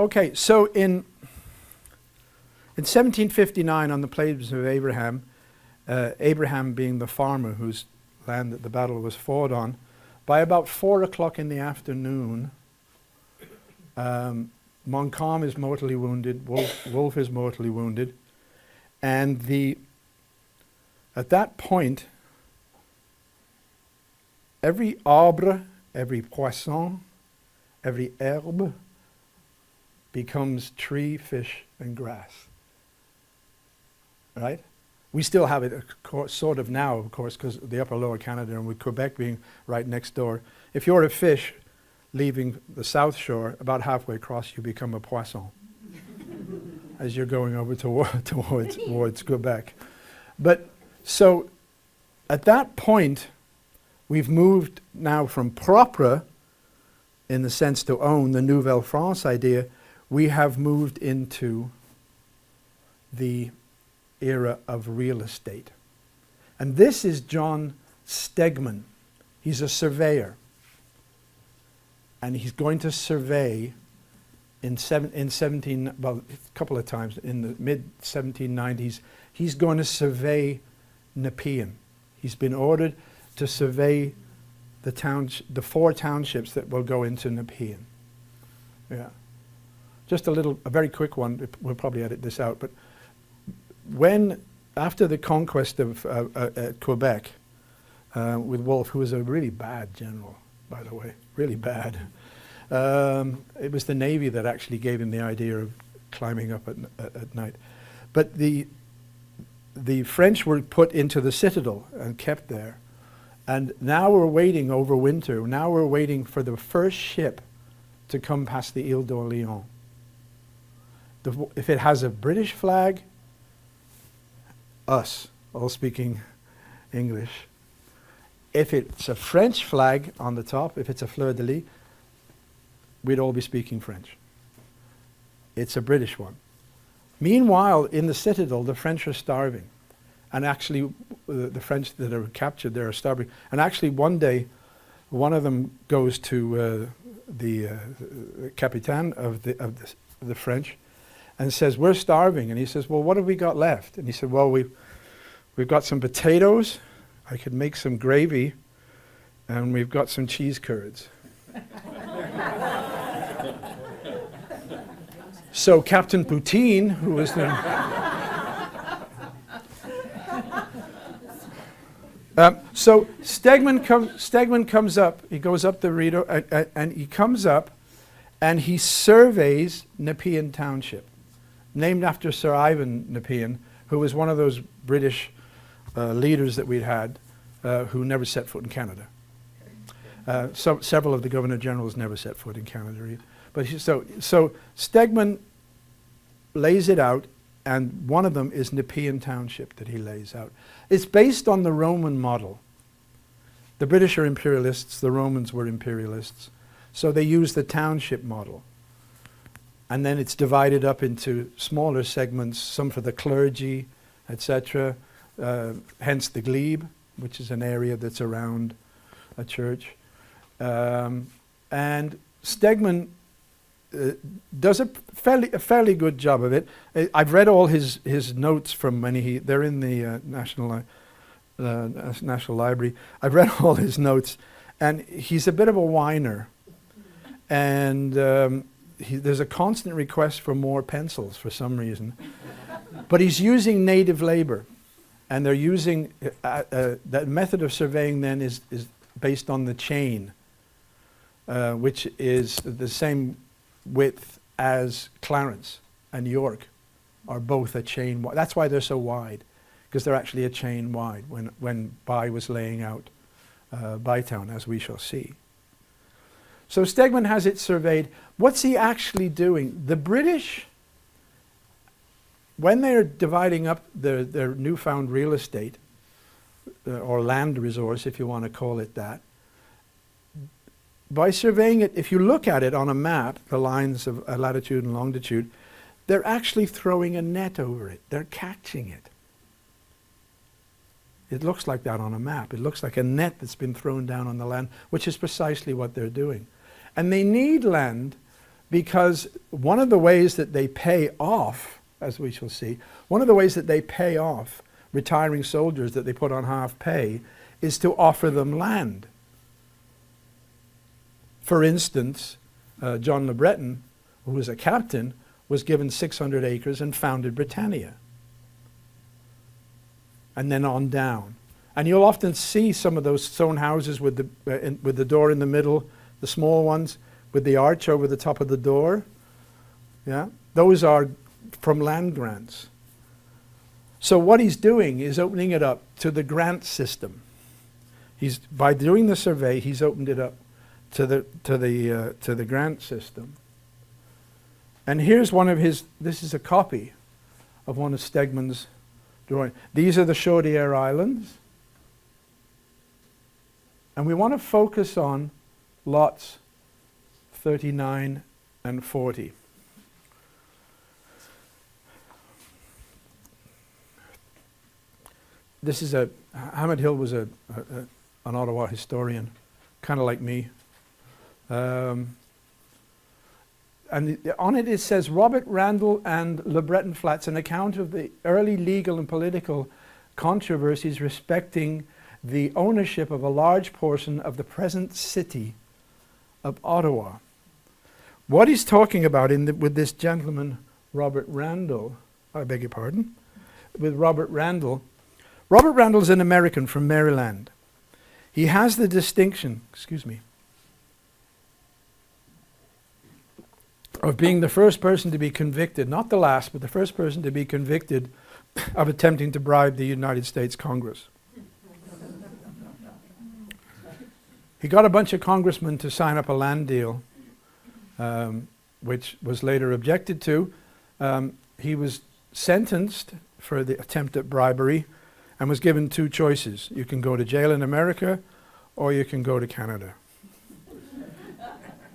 Okay, so in 1759, on the Plains of Abraham, Abraham being the farmer whose land that the battle was fought on, by about 4 o'clock in the afternoon, Montcalm is mortally wounded, Wolfe is mortally wounded, and at that point, every arbre, every poisson, every herbe becomes tree, fish, and grass. Right? We still have it, sort of now, of course, because of the upper lower Canada and with Quebec being right next door. If you're a fish leaving the south shore, about halfway across you become a poisson as you're going over towards Quebec. But so at that point, we've moved now from propre, in the sense to own, the Nouvelle France idea, we have moved into the era of real estate. And this is John Stegman. He's a surveyor. And he's going to survey in 17, well, a couple of times, in the mid-1790s, he's going to survey Nepean. He's been ordered to survey the 4 townships that will go into Nepean. Yeah. Just a very quick one, we'll probably edit this out, but after the conquest of Quebec, with Wolfe, who was a really bad general, by the way, really bad. It was the Navy that actually gave him the idea of climbing up at night. But the French were put into the citadel and kept there. And now we're waiting over winter. Now we're waiting for the first ship to come past the Ile d'Orléans. If it has a British flag, us, all speaking English. If it's a French flag on the top, if it's a fleur-de-lis, we'd all be speaking French. It's a British one. Meanwhile, in the citadel, the French are starving. And actually, the French that are captured there are starving. And actually, one day, one of them goes to the capitaine of the French and says, "We're starving." And he says, "Well, what have we got left?" And he said, "Well, we've got some potatoes. I could make some gravy, and we've got some cheese curds." So Captain Poutine, who was the so Stegman comes up. He goes up the Rideau, and he comes up, and he surveys Nepean Township, named after Sir Ivan Nepean, who was one of those British leaders that we'd had, who never set foot in Canada. Several of the Governor Generals never set foot in Canada either. But so Stegman lays it out, and one of them is Nepean Township that he lays out. It's based on the Roman model. The British are imperialists, the Romans were imperialists. So they use the township model. And then it's divided up into smaller segments, some for the clergy, etc. Hence the glebe, which is an area that's around a church. And Stegman does a fairly good job of it. I've read all his notes from when they're in the National Library. I've read all his notes, and he's a bit of a whiner. And there's a constant request for more pencils for some reason. But he's using native labor. And they're using, that method of surveying then is based on the chain, which is the same width as Clarence and York are both a chain wide. That's why they're so wide, because they're actually a chain wide when By was laying out Bytown, as we shall see. So Stegman has it surveyed. What's he actually doing? The British, when they're dividing up their newfound real estate, or land resource, if you want to call it that, by surveying it, if you look at it on a map, the lines of latitude and longitude, they're actually throwing a net over it. They're catching it. It looks like that on a map. It looks like a net that's been thrown down on the land, which is precisely what they're doing. And they need land because one of the ways that they pay off, as we shall see, one of the ways that they pay off retiring soldiers that they put on half pay is to offer them land. For instance, John Le Breton, who was a captain, was given 600 acres and founded Britannia. And then on down. And you'll often see some of those stone houses with the door in the middle, the small ones, with the arch over the top of the door. Yeah, those are from land grants. So what he's doing is opening it up to the grant system. By doing the survey, he's opened it up to the grant system. And here's one of his. This is a copy of one of Stegman's drawings. These are the Chaudière Islands, and we want to focus on lots 39 and 40. This is Hamid Hill was an Ottawa historian, kind of like me. And on it says, Robert Randall and Le Breton Flats, an account of the early legal and political controversies respecting the ownership of a large portion of the present city of Ottawa. What he's talking about with this gentleman, Robert Randall, I beg your pardon, with Robert Randall's an American from Maryland. He has the distinction, of being the first person to be convicted, not the last, but the first person to be convicted of attempting to bribe the United States Congress. He got a bunch of congressmen to sign up a land deal, which was later objected to. He was sentenced for the attempt at bribery and was given two choices. You can go to jail in America or you can go to Canada.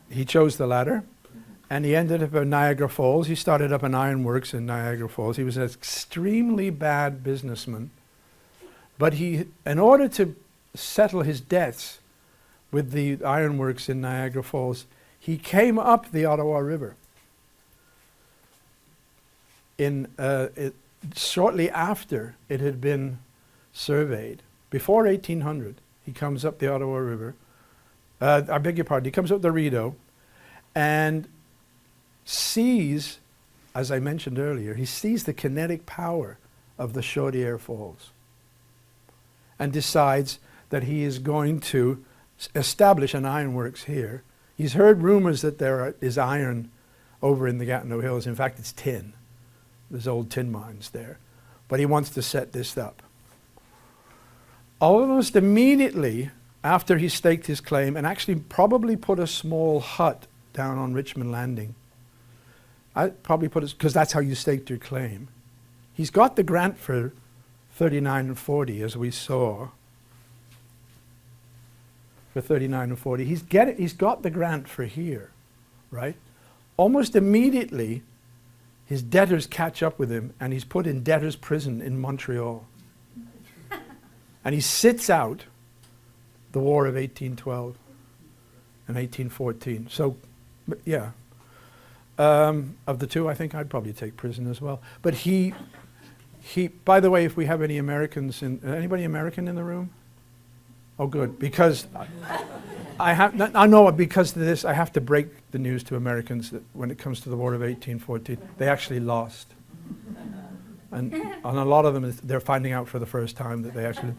He chose the latter. And he ended up in Niagara Falls. He started up an ironworks in Niagara Falls. He was an extremely bad businessman. But in order to settle his debts with the ironworks in Niagara Falls, he came up the Ottawa River. Shortly after it had been surveyed, before 1800, he comes up the Ottawa River. I beg your pardon, he comes up the Rideau and sees, as I mentioned earlier, he sees the kinetic power of the Chaudière Falls and decides that he is going to establish an ironworks here. He's heard rumors that there is iron over in the Gatineau Hills. In fact, it's tin. There's old tin mines there. But he wants to set this up. Almost immediately after he staked his claim, and actually probably put a small hut down on Richmond Landing, I probably put it, because that's how you staked your claim. He's got the grant for 39 and 40, as we saw. For 39 and 40. He's got the grant for here, right? Almost immediately, his debtors catch up with him, and he's put in debtors' prison in Montreal. And he sits out the War of 1812 and 1814. So, yeah. Of the two, I think I'd probably take prison as well. But he, by the way, if we have any Americans anybody American in the room? Oh, good, because I know because of this, I have to break the news to Americans that when it comes to the War of 1814, they actually lost. And on a lot of them, they're finding out for the first time that they actually,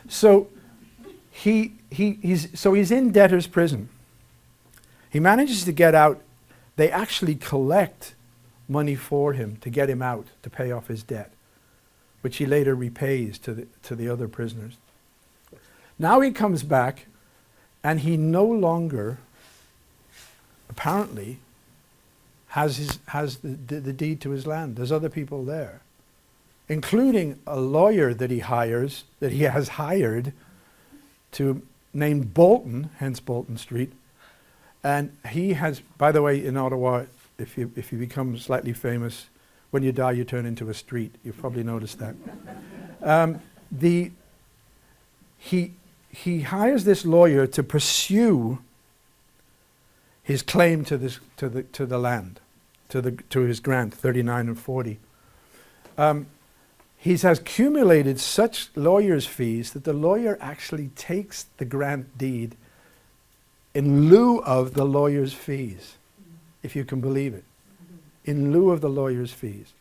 so he's in debtor's prison. He manages to get out. They actually collect money for him to get him out, to pay off his debt, which he later repays to the other prisoners. Now he comes back, and he no longer, apparently, has the deed to his land. There's other people there, including a lawyer that he has hired, named Bolton, hence Bolton Street. And he has, by the way, in Ottawa, if you become slightly famous, when you die you turn into a street. You've probably noticed that. He hires this lawyer to pursue his claim to the land, to his grant, 39 and 40. He has accumulated such lawyer's fees that the lawyer actually takes the grant deed in lieu of the lawyer's fees, if you can believe it, in lieu of the lawyer's fees.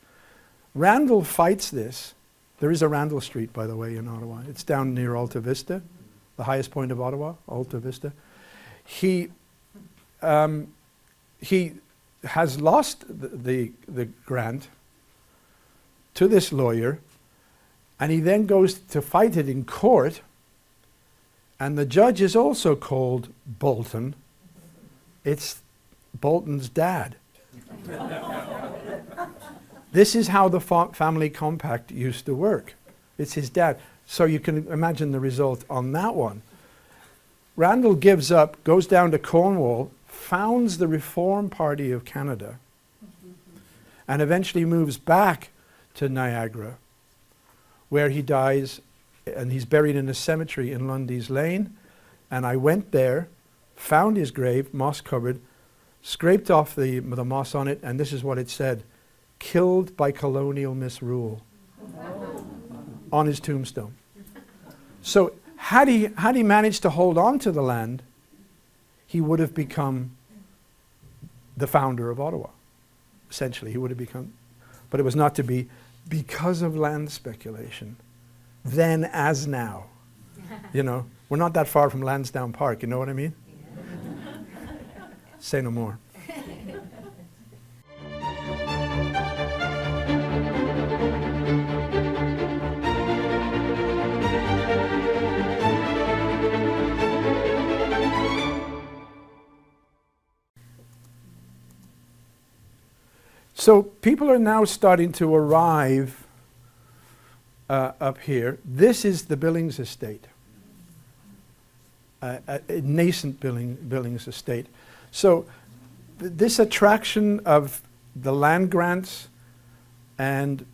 Randall fights this. There is a Randall Street, by the way, in Ottawa. It's down near Alta Vista, the highest point of Ottawa, Alta Vista. He has lost the grant to this lawyer, and he then goes to fight it in court, and the judge is also called Bolton. It's Bolton's dad. This is how the family compact used to work. It's his dad. So you can imagine the result on that one. Randall gives up, goes down to Cornwall, founds the Reform Party of Canada, and eventually moves back to Niagara, where he dies, and he's buried in a cemetery in Lundy's Lane. And I went there, found his grave, moss-covered, scraped off the moss on it, and this is what it said: "Killed by colonial misrule," on his tombstone. So had he managed to hold on to the land, he would have become the founder of Ottawa. Essentially, he would have become, but it was not to be, because of land speculation, then as now. You know, we're not that far from Lansdowne Park, you know what I mean? Say no more. So people are now starting to arrive up here. This is the Billings estate, a nascent Billings estate. So this attraction of the land grants, and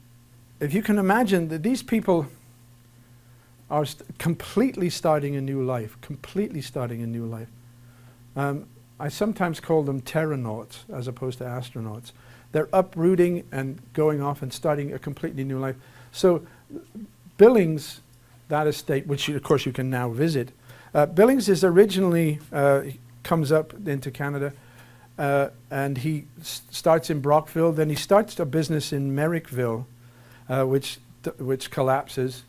if you can imagine that these people are completely starting a new life, I sometimes call them terranauts as opposed to astronauts. They're uprooting and going off and starting a completely new life. So Billings, that estate, which of course you can now visit, Billings is originally, comes up into Canada, and he starts in Brockville. Then he starts a business in Merrickville, which collapses,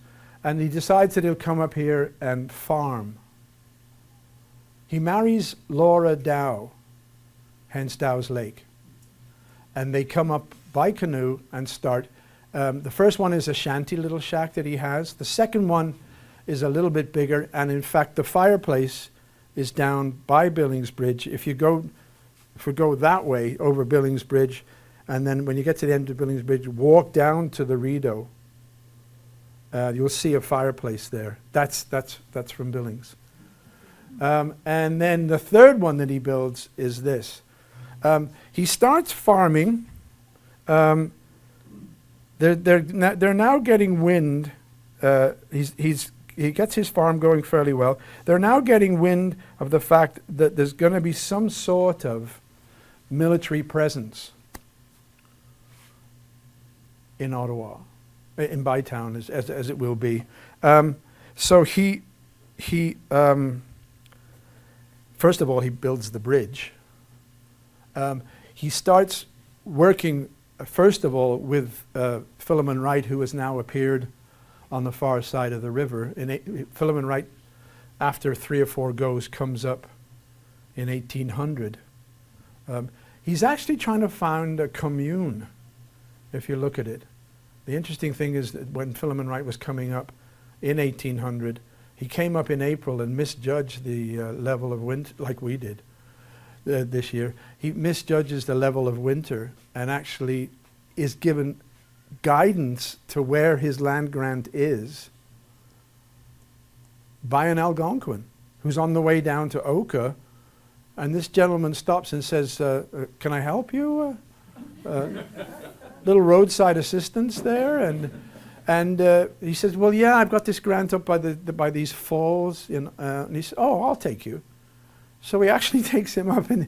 and he decides that he'll come up here and farm. He marries Laura Dow, hence Dow's Lake. And they come up by canoe and start. The first one is a shanty little shack that he has. The second one is a little bit bigger, and in fact the fireplace is down by Billings Bridge. If we go that way over Billings Bridge, and then when you get to the end of Billings Bridge, walk down to the Rideau, you'll see a fireplace there. That's from Billings. And then the third one that he builds is this. He starts farming. They're now getting wind. He gets his farm going fairly well. They're now getting wind of the fact that there's going to be some sort of military presence in Ottawa, in Bytown, as it will be. So he first of all, he builds the bridge. He starts working, first of all, with Philemon Wright, who has now appeared on the far side of the river. Philemon Wright, after 3 or 4 goes, comes up in 1800. He's actually trying to found a commune, if you look at it. The interesting thing is that when Philemon Wright was coming up in 1800, he came up in April and misjudged the level of winter, like we did this year. He misjudges the level of winter and actually is given guidance to where his land grant is by an Algonquin who's on the way down to Oka, and this gentleman stops and says, can I help you? Little roadside assistance there, and he says, well, yeah, I've got this grant up by these falls, and he says, oh, I'll take you. So he actually takes him up, and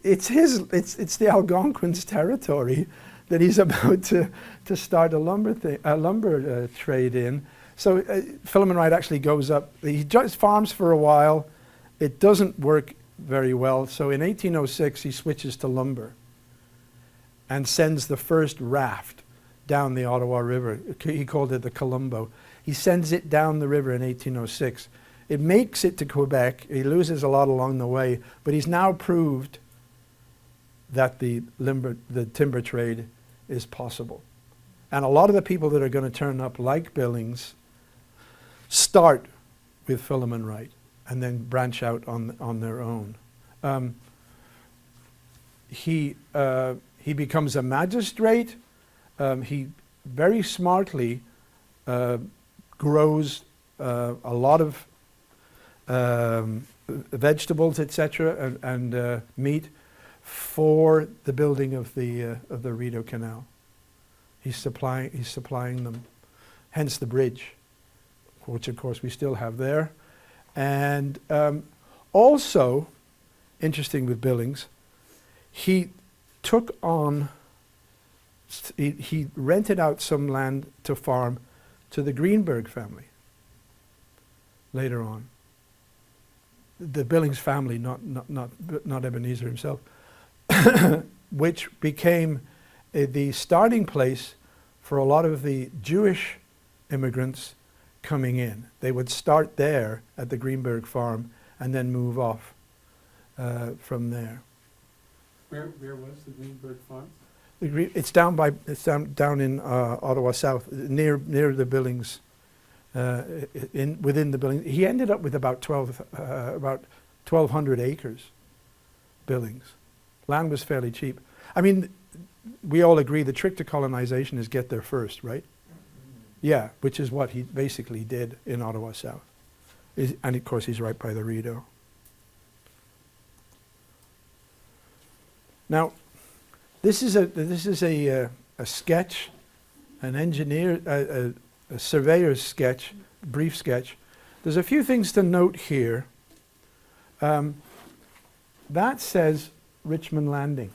it's the Algonquins' territory that he's about to start a lumber trade in. So Philemon Wright actually goes up. He just farms for a while. It doesn't work very well. So in 1806, he switches to lumber and sends the first raft down the Ottawa River. He called it the Colombo. He sends it down the river in 1806. It makes it to Quebec. He loses a lot along the way, but he's now proved that the timber trade is possible. And a lot of the people that are going to turn up, like Billings, start with Philemon Wright and then branch out on their own. He becomes a magistrate. He very smartly grows a lot of vegetables, etc., and meat for the building of the Rideau Canal. He's supplying them, hence the bridge, which of course we still have there. And also, interesting with Billings, he took on, he rented out some land to farm to the Greenberg family later on. The Billings family, not Ebenezer himself, which became the starting place for a lot of the Jewish immigrants coming in. They would start there at the Greenberg farm and then move off from there. Where was the Greenberg farm? It's down in Ottawa South, near the Billings, within the Billings. He ended up with about 1,200 acres. Billings, land was fairly cheap. I mean, we all agree the trick to colonization is get there first, right? Yeah, which is what he basically did in Ottawa South, and of course he's right by the Rideau. Now, this is a sketch, an engineer, a surveyor's sketch, brief sketch. There's a few things to note here. That says Richmond Landing,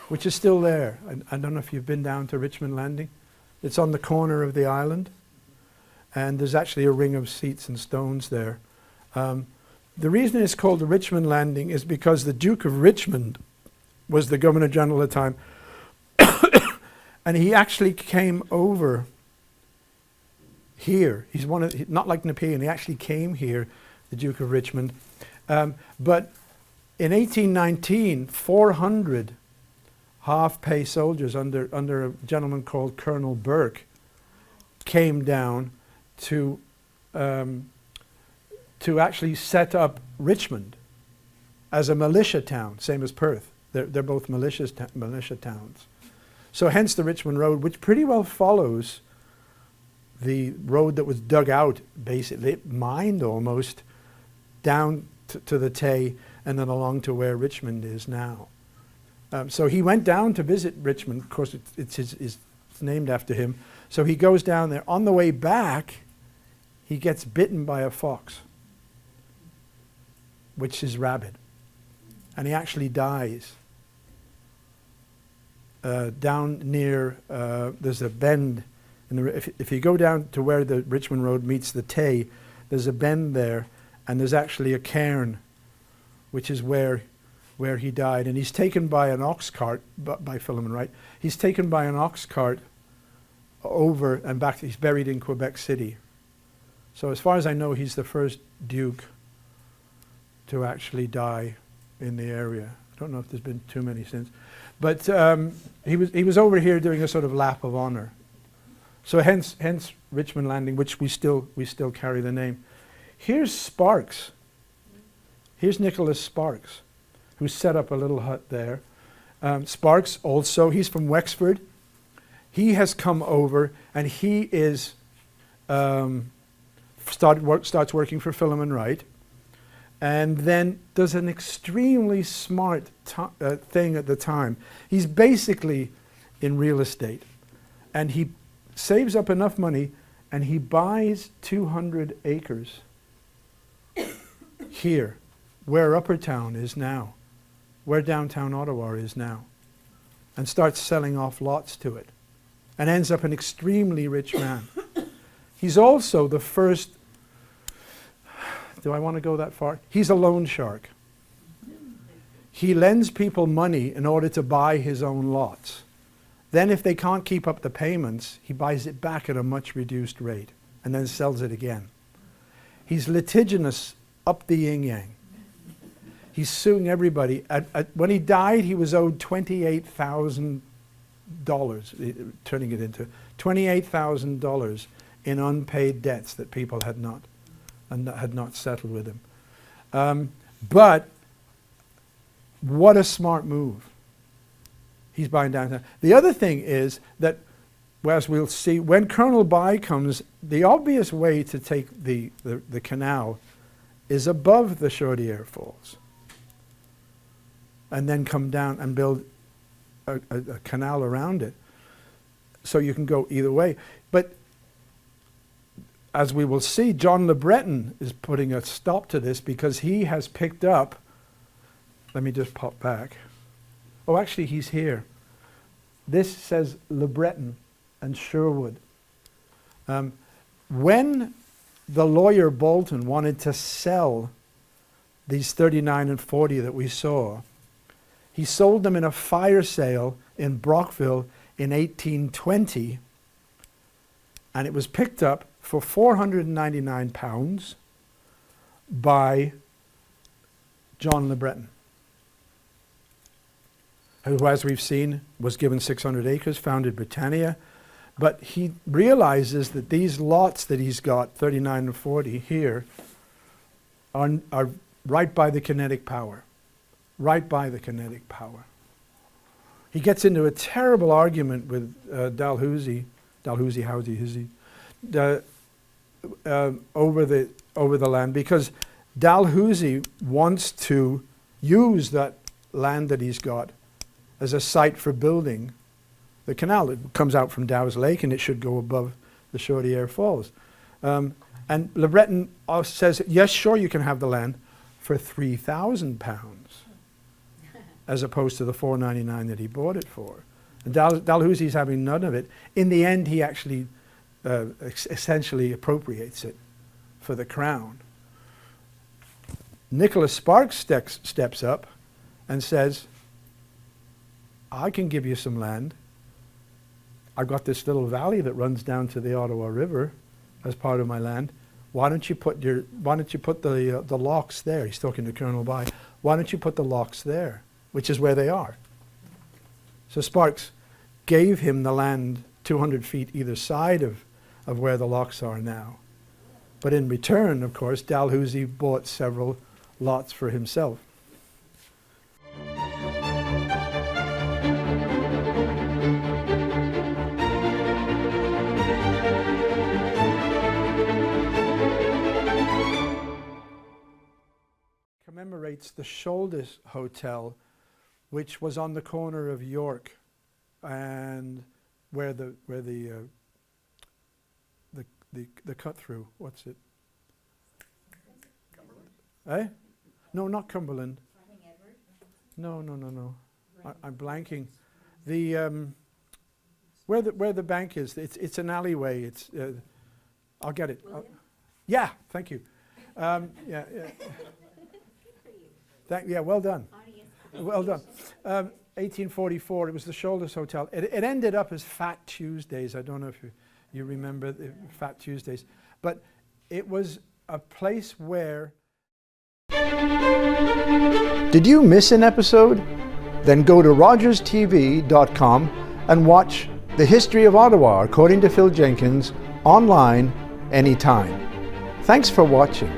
which is still there. I don't know if you've been down to Richmond Landing. It's on the corner of the island, and there's actually a ring of seats and stones there. The reason it's called the Richmond Landing is because the Duke of Richmond was the Governor General at the time, and he actually came over here. He's not like Nepean, he actually came here, the Duke of Richmond. But in 1819, 400 half-pay soldiers under a gentleman called Colonel Burke came down to actually set up Richmond as a militia town, same as Perth. They're both militia towns. So hence the Richmond Road, which pretty well follows the road that was dug out, basically, mined almost, down to the Tay and then along to where Richmond is now. So he went down to visit Richmond. Of course, it's named after him. So he goes down there. On the way back, he gets bitten by a fox, which is rabid. And he actually dies. Down near, there's a bend. If you go down to where the Richmond Road meets the Tay, there's a bend there, and there's actually a cairn, which is where he died. And he's taken by an ox cart, by Philemon Wright. He's taken by an ox cart over and back. He's buried in Quebec City. So as far as I know, he's the first Duke to actually die in the area. I don't know if there's been too many since. But he was over here doing a sort of lap of honor. So hence Richmond Landing, which we still carry the name. Here's Sparks. Here's Nicholas Sparks, who set up a little hut there. Sparks also, he's from Wexford. He has come over and he is starts working for Philemon Wright, and then does an extremely smart thing at the time. He's basically in real estate, and he saves up enough money and he buys 200 acres here, where Upper Town is now. where downtown Ottawa is now and starts selling off lots to it and ends up an extremely rich man. He's also the first, do I want to go that far? He's a loan shark. He lends people money in order to buy his own lots. Then if they can't keep up the payments, he buys it back at a much reduced rate and then sells it again. He's litigious up the yin-yang. He's suing everybody. When he died, he was owed $28,000, turning it into $28,000 in unpaid debts that people had not settled with him. But what a smart move. He's buying downtown. The other thing is that, as we'll see, when Colonel By comes, the obvious way to take the canal is above the Chaudière Falls and then come down and build a canal around it. So you can go either way. But as we will see, John Le Breton is putting a stop to this because he has picked up, let me just pop back. Oh, actually, he's here. This says Le Breton and Sherwood. When the lawyer Bolton wanted to sell these 39 and 40 that we saw, he sold them in a fire sale in Brockville in 1820, and it was picked up for £499 by John Le Breton, who, as we've seen, was given 600 acres, founded Britannia. But he realizes that these lots that he's got, 39 and 40 here, are right by the kinetic power. Right by the kinetic power. He gets into a terrible argument with Dalhousie, over the land, because Dalhousie wants to use that land that he's got as a site for building the canal. It comes out from Dow's Lake and it should go above the Chaudière Falls. And Le Breton says, yes, sure, you can have the land for £3,000 as opposed to the $499 that he bought it for. And Dalhousie's having none of it. In the end, he actually essentially appropriates it for the crown. Nicholas Sparks steps up and says, I can give you some land. I've got this little valley that runs down to the Ottawa River as part of my land. Why don't you put the locks there? He's talking to Colonel By. Why don't you put the locks there, which is where they are? So Sparks gave him the land 200 feet either side of where the locks are now. But in return, of course, Dalhousie bought several lots for himself. Commemorates the Shoulders Hotel, which was on the corner of York and where the cut through. What's it? Cumberland? Eh? No, not Cumberland. No. I'm blanking. The where the bank is. It's an alleyway. It's I'll get it. Yeah, thank you. Yeah. Yeah, well done. Well done. 1844, it was the Shoulders Hotel. It ended up as Fat Tuesdays. I don't know if you remember the Fat Tuesdays. But it was a place where... Did you miss an episode? Then go to rogerstv.com and watch The History of Ottawa, according to Phil Jenkins, online anytime. Thanks for watching.